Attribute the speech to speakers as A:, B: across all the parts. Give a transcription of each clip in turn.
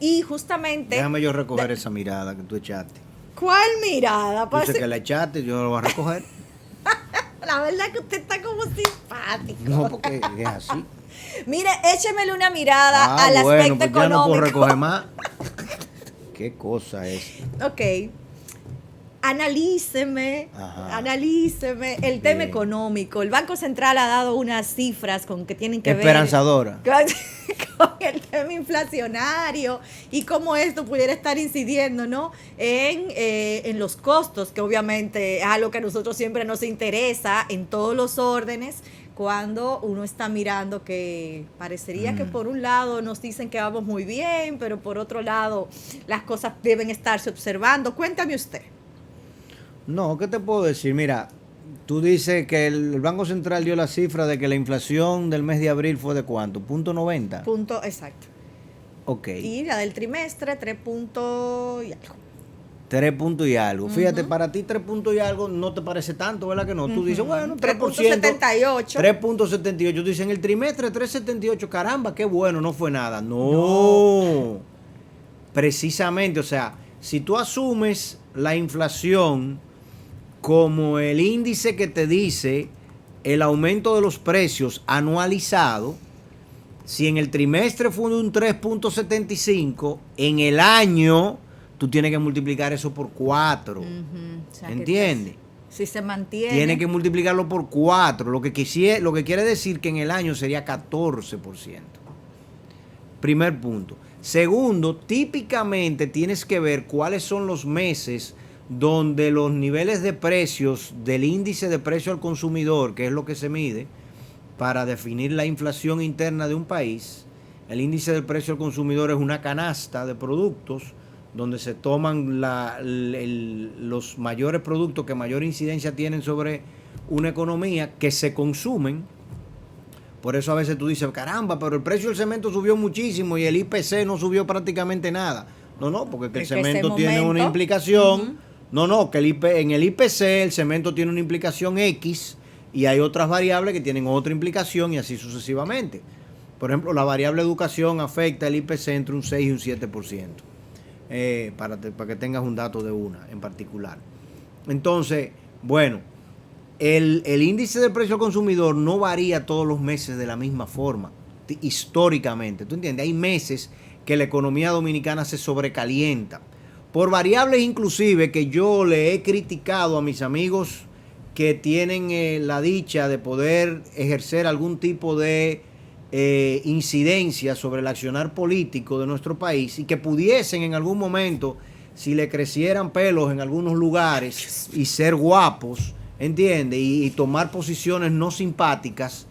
A: Y justamente...
B: Déjame yo recoger esa mirada que tú echaste.
A: ¿Cuál mirada?
B: Dice que la echaste, yo la voy a recoger.
A: La verdad que usted está como simpático.
B: No, porque es así.
A: Mire, échemele una mirada al aspecto
B: pues
A: económico.
B: ya no puedo recoger más. ¿Qué cosa es?
A: Ok. Analíceme el tema económico. El Banco Central ha dado unas cifras con que tienen que
B: Esperanzadora.
A: ver con el tema inflacionario y cómo esto pudiera estar incidiendo, ¿no? En los costos, que obviamente es algo que a nosotros siempre nos interesa en todos los órdenes, cuando uno está mirando que parecería que por un lado nos dicen que vamos muy bien, pero por otro lado las cosas deben estarse observando. Cuéntame usted.
B: No, ¿qué te puedo decir? Mira, tú dices que el Banco Central dio la cifra de que la inflación del mes de abril fue de ¿cuánto? ¿0.90?
A: Punto, exacto.
B: Ok.
A: Y la del trimestre, 3 puntos y algo.
B: 3 puntos y algo. Fíjate, para ti 3 puntos y algo no te parece tanto, ¿verdad que no? Tú dices, bueno, 3%.
A: 3.78.
B: 3.78. Tú dices, en el trimestre 3.78, caramba, qué bueno, no fue nada. No. Precisamente, o sea, si tú asumes la inflación como el índice que te dice el aumento de los precios anualizado, si en el trimestre fue un 3.75, en el año tú tienes que multiplicar eso por 4.
A: O sea,
B: ¿entiendes?
A: Si se mantiene.
B: Tienes que multiplicarlo por 4, lo que quiere decir que en el año sería 14%. Primer punto. Segundo, típicamente tienes que ver cuáles son los meses donde los niveles de precios del índice de precio al consumidor, que es lo que se mide para definir la inflación interna de un país. El índice del precio al consumidor es una canasta de productos donde se toman los mayores productos que mayor incidencia tienen sobre una economía que se consumen. Por eso a veces tú dices, caramba, pero el precio del cemento subió muchísimo y el IPC no subió prácticamente nada. No, porque el cemento tiene una implicación. Que en el IPC el cemento tiene una implicación X y hay otras variables que tienen otra implicación y así sucesivamente. Por ejemplo, la variable educación afecta el IPC entre un 6 y un 7%. Para que tengas un dato de una en particular. Entonces, bueno, el índice de precio al consumidor no varía todos los meses de la misma forma, históricamente. ¿Tú entiendes? Hay meses que la economía dominicana se sobrecalienta. Por variables inclusive que yo le he criticado a mis amigos que tienen la dicha de poder ejercer algún tipo de incidencia sobre el accionar político de nuestro país y que pudiesen en algún momento, si le crecieran pelos en algunos lugares y ser guapos, ¿entiendes? Y tomar posiciones no simpáticas,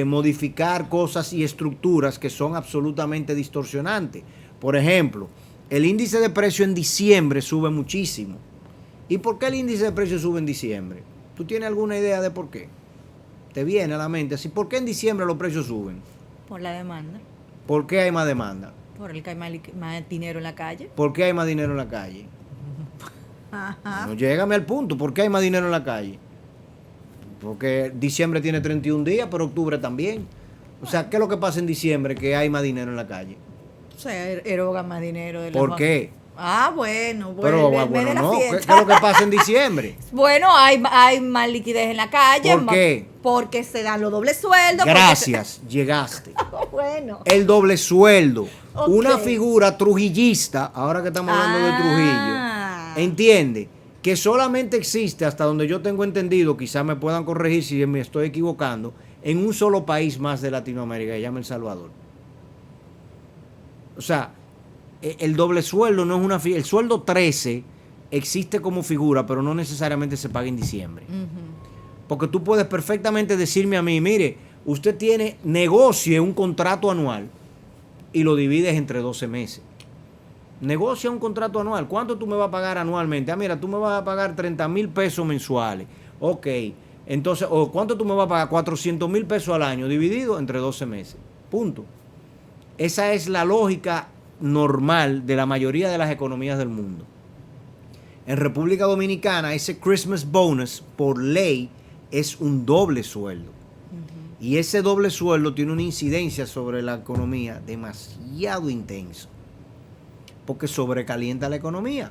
B: modificar cosas y estructuras que son absolutamente distorsionantes. Por ejemplo, el índice de precio en diciembre sube muchísimo. ¿Y por qué el índice de precio sube en diciembre? ¿Tú tienes alguna idea de por qué? ¿Te viene a la mente así? ¿Por qué en diciembre los precios suben?
A: Por la demanda.
B: ¿Por qué hay más demanda?
A: Por el que hay más dinero en la calle.
B: ¿Por qué hay más dinero en la calle?
A: Ajá.
B: No, llégame al punto. ¿Por qué hay más dinero en la calle? Porque diciembre tiene 31 días, pero octubre también. O sea, ¿qué es lo que pasa en diciembre que hay más dinero en la calle?
A: O sea, eroga más dinero de la
B: ¿Por qué?
A: Bueno,
B: pero bueno, no. ¿Qué es lo que pasa en diciembre?
A: Bueno, hay más liquidez en la calle.
B: ¿Por qué?
A: Porque se dan los dobles sueldos.
B: Gracias, llegaste.
A: Bueno.
B: El doble sueldo.
A: Okay.
B: Una figura trujillista, ahora que estamos hablando de Trujillo, entiende que solamente existe, hasta donde yo tengo entendido, quizás me puedan corregir si me estoy equivocando, en un solo país más de Latinoamérica, que se llama El Salvador. O sea, el doble sueldo no es una figura. El sueldo 13 existe como figura, pero no necesariamente se paga en diciembre. Porque tú puedes perfectamente decirme a mí, mire, usted negocie un contrato anual y lo divides entre 12 meses. Negocia un contrato anual. ¿Cuánto tú me vas a pagar anualmente? Mira, tú me vas a pagar 30,000 pesos mensuales. Ok. Entonces, ¿cuánto tú me vas a pagar? 400,000 pesos al año, dividido entre 12 meses. Punto. Esa es la lógica normal de la mayoría de las economías del mundo. En República Dominicana, ese Christmas bonus, por ley, es un doble sueldo. Y ese doble sueldo tiene una incidencia sobre la economía demasiado intenso. porque sobrecalienta la economía.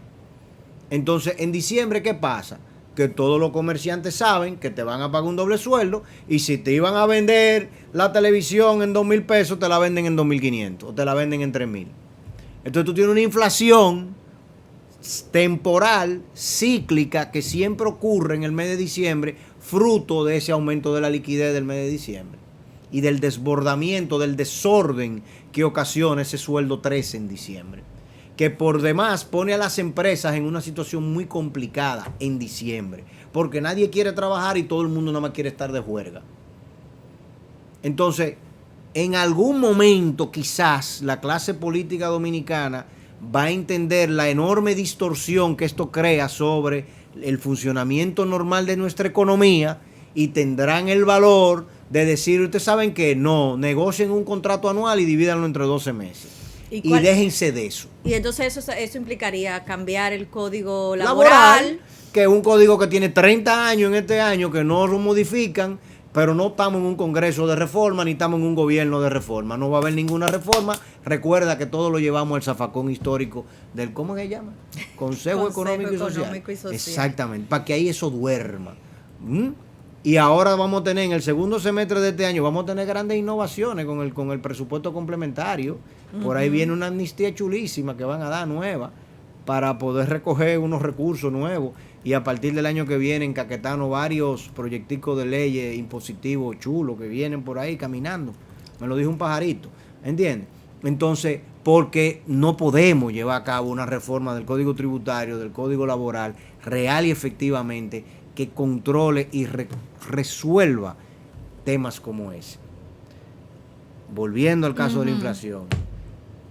B: Entonces, en diciembre, ¿qué pasa? Que todos los comerciantes saben que te van a pagar un doble sueldo y si te iban a vender la televisión en 2,000 pesos, te la venden en 2,500 o te la venden en 3,000. Entonces tú tienes una inflación temporal, cíclica, que siempre ocurre en el mes de diciembre, fruto de ese aumento de la liquidez del mes de diciembre y del desbordamiento, del desorden que ocasiona ese sueldo 13 en diciembre, que por demás pone a las empresas en una situación muy complicada en diciembre, porque nadie quiere trabajar y todo el mundo nada más quiere estar de juerga. Entonces, en algún momento quizás la clase política dominicana va a entender la enorme distorsión que esto crea sobre el funcionamiento normal de nuestra economía y tendrán el valor de decir, ustedes saben que no, negocien un contrato anual y divídanlo entre 12 meses. Y déjense de eso.
A: Y entonces eso implicaría cambiar el código laboral,
B: que es un código que tiene 30 años en este año, que no lo modifican, pero no estamos en un congreso de reforma ni estamos en un gobierno de reforma. No va a haber ninguna reforma. Recuerda que todo lo llevamos al zafacón histórico del, ¿cómo se llama? Consejo Económico y Social. Exactamente, para que ahí eso duerma. Y ahora vamos a tener, en el segundo semestre de este año, vamos a tener grandes innovaciones con el presupuesto complementario. Por ahí viene una amnistía chulísima que van a dar nueva para poder recoger unos recursos nuevos y a partir del año que viene encaquetando varios proyecticos de leyes impositivos chulos que vienen por ahí caminando. Me lo dijo un pajarito, ¿entiendes? Entonces, porque no podemos llevar a cabo una reforma del Código Tributario, del Código Laboral, real y efectivamente, que controle y resuelva temas como ese. Volviendo al caso de la inflación.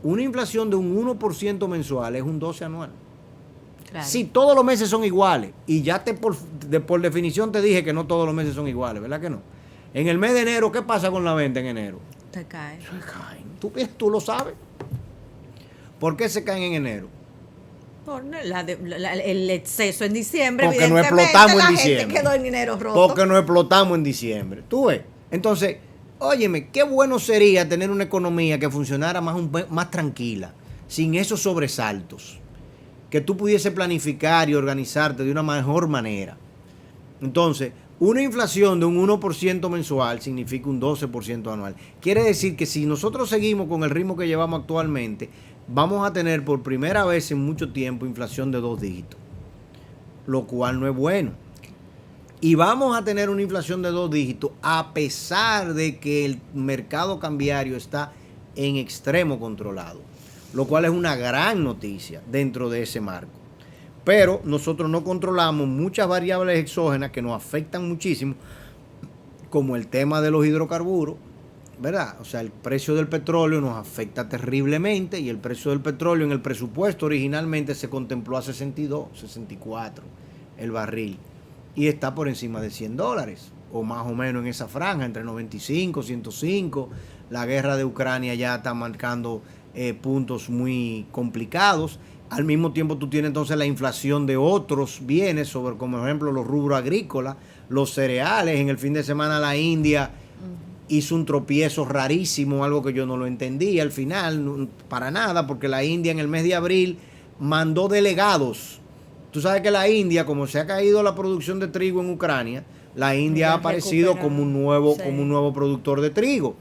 B: Una inflación de un 1% mensual es un 12 anual. Claro. Si todos los meses son iguales, y ya por definición te dije que no todos los meses son iguales, ¿verdad que no? En el mes de enero, ¿qué pasa con la venta en enero?
A: Se caen.
B: Se caen. ¿Tú lo sabes? ¿Por qué se caen en enero?
A: Por el exceso en diciembre.
B: Porque no explotamos en diciembre.
A: Gente quedó en enero roto.
B: Porque no explotamos en diciembre. ¿Tú ves? Entonces, óyeme, qué bueno sería tener una economía que funcionara más tranquila, sin esos sobresaltos, que tú pudiese planificar y organizarte de una mejor manera. Entonces, una inflación de un 1% mensual significa un 12% anual. Quiere decir que si nosotros seguimos con el ritmo que llevamos actualmente, vamos a tener por primera vez en mucho tiempo inflación de 2 dígitos, lo cual no es bueno. Y vamos a tener una inflación de 2 dígitos a pesar de que el mercado cambiario está en extremo controlado, lo cual es una gran noticia dentro de ese marco. Pero nosotros no controlamos muchas variables exógenas que nos afectan muchísimo, como el tema de los hidrocarburos, ¿verdad? O sea, el precio del petróleo nos afecta terriblemente y el precio del petróleo en el presupuesto originalmente se contempló a 62, 64 el barril. Y está por encima de $100, o más o menos en esa franja, entre 95, 105. La guerra de Ucrania ya está marcando puntos muy complicados. Al mismo tiempo tú tienes entonces la inflación de otros bienes, sobre como por ejemplo los rubros agrícolas, los cereales. En el fin de semana la India hizo un tropiezo rarísimo, algo que yo no lo entendí al final, para nada, porque la India en el mes de abril mandó delegados. Tú sabes que la India, como se ha caído la producción de trigo en Ucrania, la India ha aparecido como un nuevo productor de trigo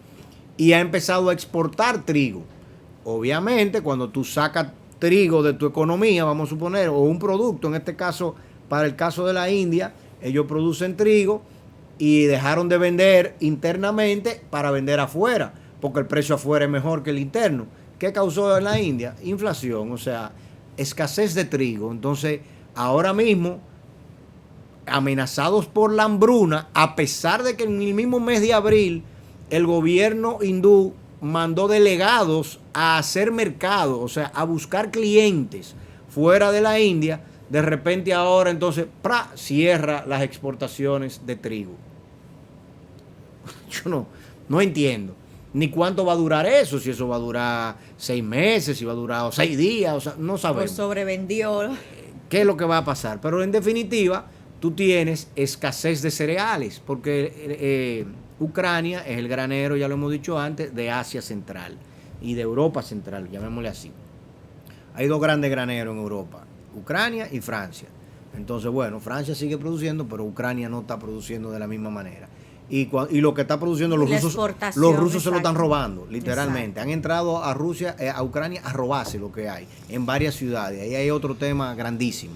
B: y ha empezado a exportar trigo. Obviamente, cuando tú sacas trigo de tu economía, vamos a suponer, o un producto, en este caso, para el caso de la India, ellos producen trigo y dejaron de vender internamente para vender afuera, porque el precio afuera es mejor que el interno. ¿Qué causó en la India? Inflación, o sea, escasez de trigo. Entonces, ahora mismo, amenazados por la hambruna, a pesar de que en el mismo mes de abril el gobierno hindú mandó delegados a hacer mercado, o sea, a buscar clientes fuera de la India, de repente ahora entonces cierra las exportaciones de trigo. Yo no entiendo ni cuánto va a durar eso, si eso va a durar 6 meses, si va a durar 6 días, o sea, no sabemos.
A: Pues sobrevendió.
B: ¿Qué es lo que va a pasar? Pero en definitiva, tú tienes escasez de cereales, porque Ucrania es el granero, ya lo hemos dicho antes, de Asia Central y de Europa Central, llamémosle así. Hay dos grandes graneros en Europa, Ucrania y Francia. Entonces, bueno, Francia sigue produciendo, pero Ucrania no está produciendo de la misma manera. Y lo que está produciendo los rusos se lo están robando, literalmente. Exacto. Han entrado a Rusia, a Ucrania a robarse lo que hay en varias ciudades. Ahí hay otro tema grandísimo.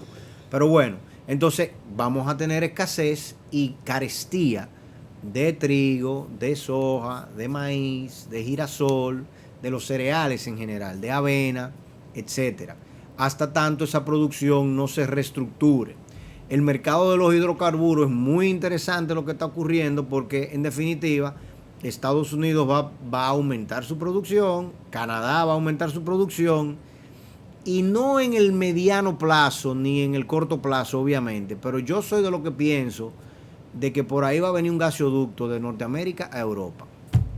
B: Pero bueno, entonces vamos a tener escasez y carestía de trigo, de soja, de maíz, de girasol, de los cereales en general, de avena, etcétera, hasta tanto esa producción no se reestructure. El mercado de los hidrocarburos es muy interesante lo que está ocurriendo porque en definitiva Estados Unidos va a aumentar su producción, Canadá va a aumentar su producción y no en el mediano plazo ni en el corto plazo obviamente, pero yo soy de lo que pienso de que por ahí va a venir un gasoducto de Norteamérica a Europa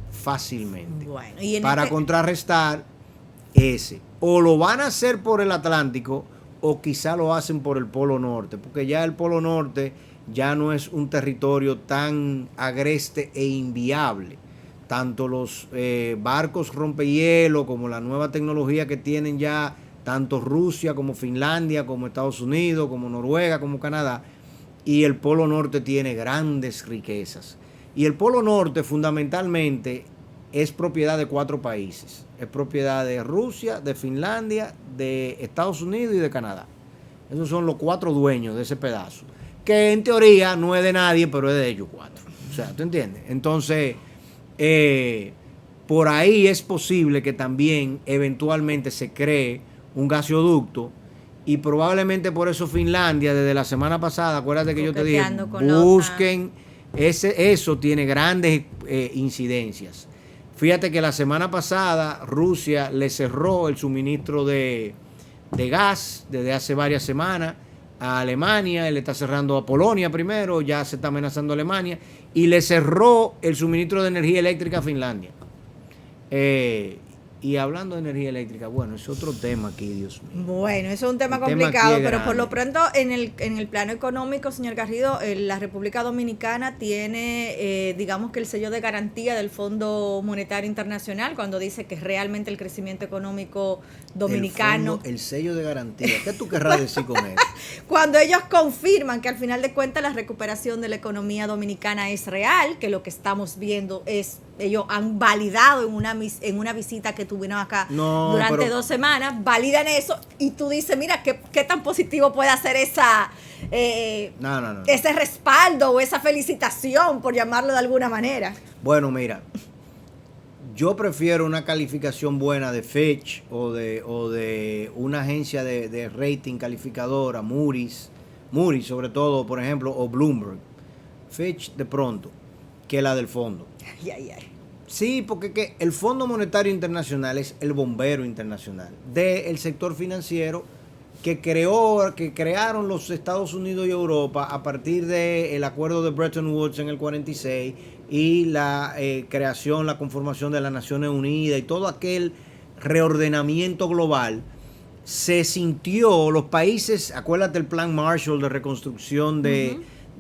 B: fácilmente, bueno, y para contrarrestar ese. O lo van a hacer por el Atlántico o quizá lo hacen por el Polo Norte, porque ya el Polo Norte ya no es un territorio tan agreste e inviable. Tanto los barcos rompehielo como la nueva tecnología que tienen ya tanto Rusia como Finlandia, como Estados Unidos, como Noruega, como Canadá, y el Polo Norte tiene grandes riquezas. Y el Polo Norte fundamentalmente es propiedad de 4 países. Es propiedad de Rusia, de Finlandia, de Estados Unidos y de Canadá. Esos son los 4 dueños de ese pedazo. Que en teoría no es de nadie, pero es de ellos 4. O sea, ¿tú entiendes? Entonces, por ahí es posible que también eventualmente se cree un gasoducto. Y probablemente por eso Finlandia, desde la semana pasada, acuérdate que yo te dije, busquen, eso tiene grandes incidencias. Fíjate que la semana pasada Rusia le cerró el suministro de gas desde hace varias semanas a Alemania, él está cerrando a Polonia primero, ya se está amenazando a Alemania, y le cerró el suministro de energía eléctrica a Finlandia. Y hablando de energía eléctrica, bueno, es otro tema aquí, Dios mío.
A: Bueno, eso es un tema complicado, pero por lo pronto en el plano económico, señor Garrido, la República Dominicana tiene, digamos que el sello de garantía del Fondo Monetario Internacional cuando dice que realmente el crecimiento económico dominicano...
B: El sello de garantía, ¿qué tú querrás decir con eso?
A: Cuando ellos confirman que al final de cuentas la recuperación de la economía dominicana es real, que lo que estamos viendo es... Ellos han validado en una visita que tuvieron acá durante 2 semanas, validan eso y tú dices, mira, ¿qué tan positivo puede hacer ese respaldo o esa felicitación, por llamarlo de alguna manera?
B: Bueno, mira, yo prefiero una calificación buena de Fitch o de una agencia de rating calificadora, Moody's sobre todo, por ejemplo, o Bloomberg. Fitch de pronto, que la del fondo. Sí, porque el Fondo Monetario Internacional es el bombero internacional del sector financiero que crearon los Estados Unidos y Europa a partir del acuerdo de Bretton Woods en el 46 y la creación, la conformación de las Naciones Unidas y todo aquel reordenamiento global. Se sintió, los países, acuérdate el plan Marshall de reconstrucción de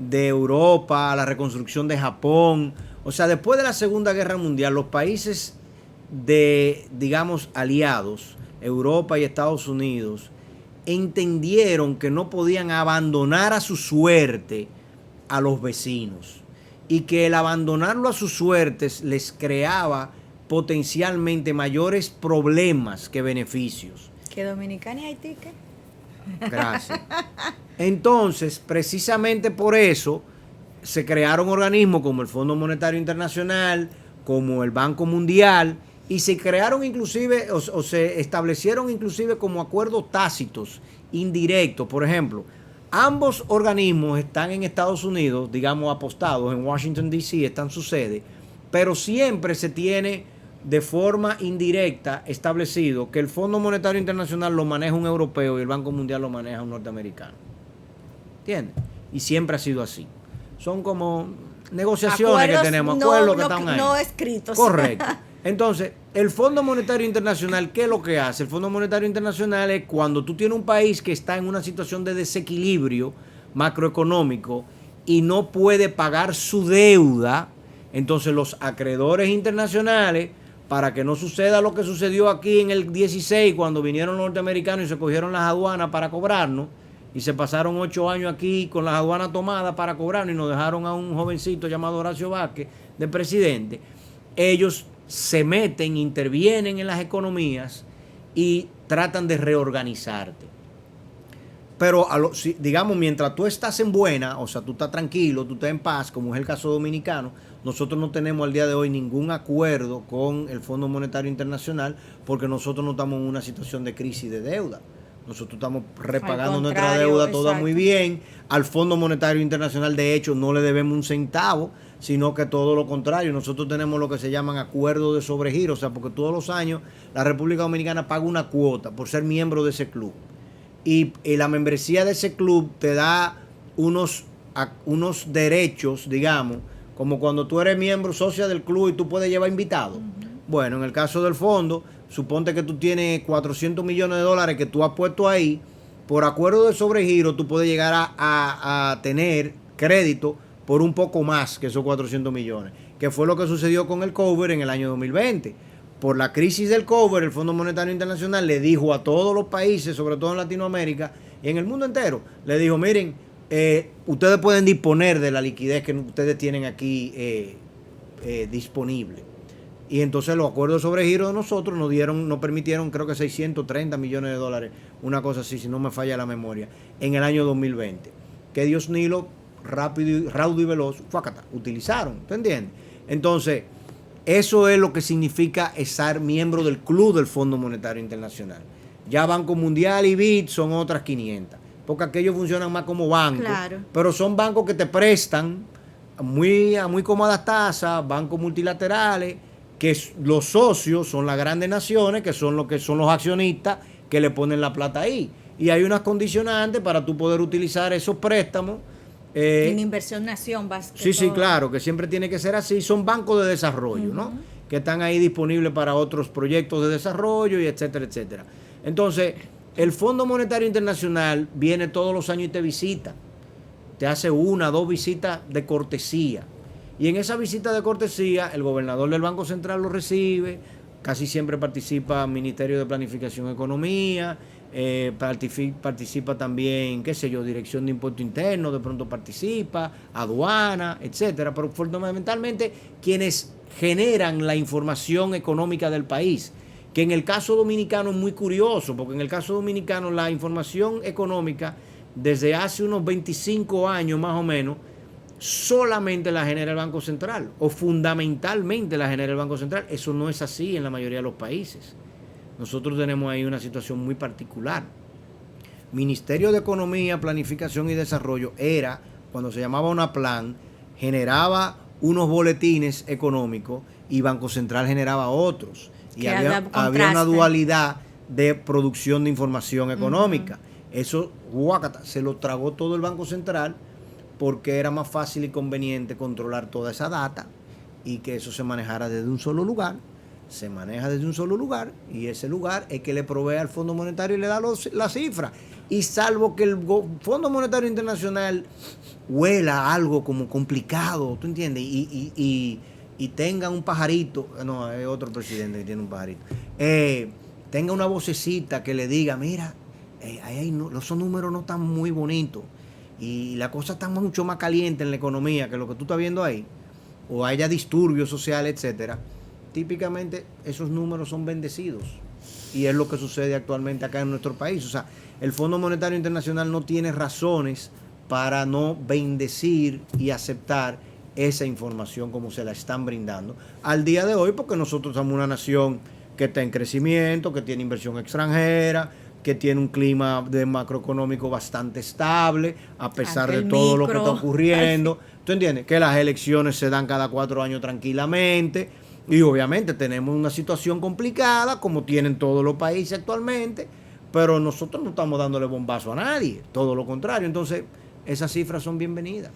B: Europa, la reconstrucción de Japón. O sea, después de la Segunda Guerra Mundial, los países digamos, aliados, Europa y Estados Unidos, entendieron que no podían abandonar a su suerte a los vecinos y que el abandonarlo a sus suertes les creaba potencialmente mayores problemas que beneficios.
A: ¿Que Dominicana y Haití qué?
B: Gracias. Entonces, precisamente por eso se crearon organismos como el Fondo Monetario Internacional, como el Banco Mundial, y se crearon inclusive, o se establecieron inclusive como acuerdos tácitos, indirectos. Por ejemplo, ambos organismos están en Estados Unidos, digamos apostados, en Washington, D.C., están su sede, pero siempre se tiene de forma indirecta establecido que el Fondo Monetario Internacional lo maneja un europeo y el Banco Mundial lo maneja un norteamericano. ¿Entiendes? Y siempre ha sido así. Son como negociaciones acuerdos que tenemos, acuerdos que están ahí.
A: No escritos.
B: Correcto. Entonces, el Fondo Monetario Internacional, ¿qué es lo que hace? El Fondo Monetario Internacional es cuando tú tienes un país que está en una situación de desequilibrio macroeconómico y no puede pagar su deuda, entonces los acreedores internacionales para que no suceda lo que sucedió aquí en el 16 cuando vinieron los norteamericanos y se cogieron las aduanas para cobrarnos y se pasaron 8 años aquí con las aduanas tomadas para cobrarnos y nos dejaron a un jovencito llamado Horacio Vázquez de presidente. Ellos se meten, intervienen en las economías y tratan de reorganizarte. Pero, digamos, mientras tú estás en buena, o sea, tú estás tranquilo, tú estás en paz, como es el caso dominicano, nosotros no tenemos al día de hoy ningún acuerdo con el Fondo Monetario Internacional porque nosotros no estamos en una situación de crisis de deuda. Nosotros estamos repagando nuestra deuda toda muy bien. Al Fondo Monetario Internacional, de hecho, no le debemos un centavo, sino que todo lo contrario. Nosotros tenemos lo que se llaman acuerdos de sobregiro, o sea, porque todos los años la República Dominicana paga una cuota por ser miembro de ese club. Y la membresía de ese club te da unos derechos, digamos, como cuando tú eres miembro socia del club y tú puedes llevar invitados. Bueno, en el caso del fondo, suponte que tú tienes 400 millones de dólares que tú has puesto ahí, por acuerdo de sobregiro tú puedes llegar a tener crédito por un poco más que esos 400 millones, que fue lo que sucedió con el cover en el año 2020. Por la crisis del cover, el Fondo Monetario Internacional le dijo a todos los países, sobre todo en Latinoamérica y en el mundo entero, le dijo, miren, ustedes pueden disponer de la liquidez que ustedes tienen aquí disponible. Y entonces los acuerdos sobre giro de nosotros nos permitieron, creo que 630 millones de dólares, una cosa así, si no me falla la memoria, en el año 2020. Que Dios Nilo, rápido, raudo y veloz, fuácata, utilizaron, ¿te entiendes? Entonces, eso es lo que significa estar miembro del club del Fondo Monetario Internacional. Ya Banco Mundial y BID son otras 500, porque aquellos funcionan más como bancos, claro, pero son bancos que te prestan a muy cómodas tasas, bancos multilaterales, que los socios son las grandes naciones, que son los accionistas que le ponen la plata ahí. Y hay unas condicionantes para tú poder utilizar esos préstamos.
A: En inversión nación,
B: sí, claro, que siempre tiene que ser así. Son bancos de desarrollo, ¿no? Que están ahí disponibles para otros proyectos de desarrollo y etcétera, etcétera. Entonces, el Fondo Monetario Internacional viene todos los años y te visita. Te hace 1 o 2 visitas de cortesía. Y en esa visita de cortesía, el gobernador del Banco Central lo recibe, casi siempre participa el Ministerio de Planificación y Economía, participa también, qué sé yo, Dirección de Impuesto Interno, de pronto participa, aduana, etcétera, pero fundamentalmente quienes generan la información económica del país, que en el caso dominicano es muy curioso, porque en el caso dominicano la información económica desde hace unos 25 años más o menos solamente la genera el Banco Central, o fundamentalmente la genera el Banco Central. Eso no es así en la mayoría de los países. Nosotros tenemos ahí una situación muy particular. Ministerio de Economía, Planificación y Desarrollo era, cuando se llamaba UNAPLAN, generaba unos boletines económicos y Banco Central generaba otros. Y había una dualidad de producción de información económica. Eso, guácata, se lo tragó todo el Banco Central porque era más fácil y conveniente controlar toda esa data y que eso se manejara desde un solo lugar. Se maneja desde un solo lugar y ese lugar es que le provee al Fondo Monetario y le da la cifra. Y salvo que el Fondo Monetario Internacional huela algo como complicado, ¿tú entiendes? Y tenga un pajarito, no, es otro presidente que tiene un pajarito, tenga una vocecita que le diga, mira, esos números no están muy bonitos y la cosa está mucho más caliente en la economía que lo que tú estás viendo ahí, o haya disturbios sociales, etcétera. Típicamente esos números son bendecidos y es lo que sucede actualmente acá en nuestro país. O sea, el Fondo Monetario Internacional no tiene razones para no bendecir y aceptar esa información como se la están brindando al día de hoy, porque nosotros somos una nación que está en crecimiento, que tiene inversión extranjera, que tiene un clima de macroeconómico bastante estable, a pesar de todo lo que está ocurriendo. ¿Tú entiendes? Que las elecciones se dan cada 4 años tranquilamente. Y obviamente tenemos una situación complicada, como tienen todos los países actualmente, pero nosotros no estamos dándole bombazo a nadie, todo lo contrario. Entonces, esas cifras son bienvenidas.